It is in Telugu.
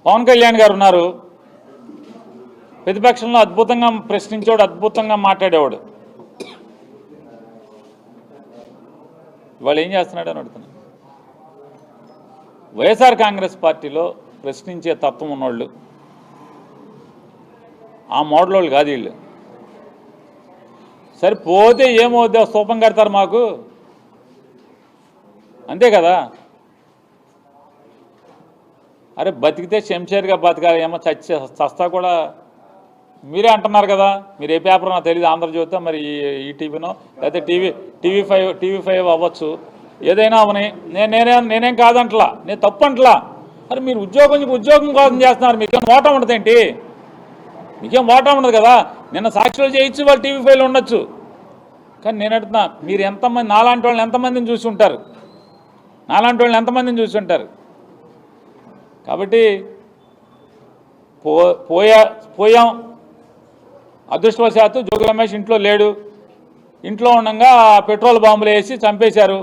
పవన్ కళ్యాణ్ గారు ఉన్నారు, ప్రతిపక్షంలో అద్భుతంగా ప్రశ్నించేవాడు, అద్భుతంగా మాట్లాడేవాడు. ఇవాళ ఏం చేస్తున్నాడు అని అడుగుతున్నాను. వైఎస్ఆర్ కాంగ్రెస్ పార్టీలో ప్రశ్నించే తత్వం ఉన్నోళ్ళు, ఆ మోడల్ వాళ్ళు కాదు వీళ్ళు. సరిపోతే ఏమవుద్దో స్తూపం కడతారు మాకు, అంతే కదా. అరే బతికితే శంషేర్గా బతకాలి, ఏమో చస్తా కూడా మీరే అంటున్నారు కదా. మీరు ఏ పేపర్ నాకు తెలియదు, ఆంధ్రజ్యోతితో మరి ఈ టీవీనో లేకపోతే టీవీ5 అవ్వచ్చు, ఏదైనా అవని. నేనేం కాదంటలా, నేను తప్పు అంటలా. అరే మీరు ఉద్యోగం కోసం చేస్తున్నారు, మీకేం ఓటం ఉండదు ఏంటి? మీకేం ఓటం ఉండదు కదా. నిన్న సాక్షిలో చేయొచ్చు, వాళ్ళు టీవీ5లో ఉండొచ్చు. కానీ నేను అడుగుతున్నా, మీరు ఎంతమంది నాలాంటి వాళ్ళని ఎంతమందిని చూసి ఉంటారు? కాబట్టి పోయాం. అదృష్టవశాత్తు జోగి రమేష్ ఇంట్లో లేడు. ఇంట్లో ఉండగా పెట్రోల్ బాంబులు వేసి చంపేశారు.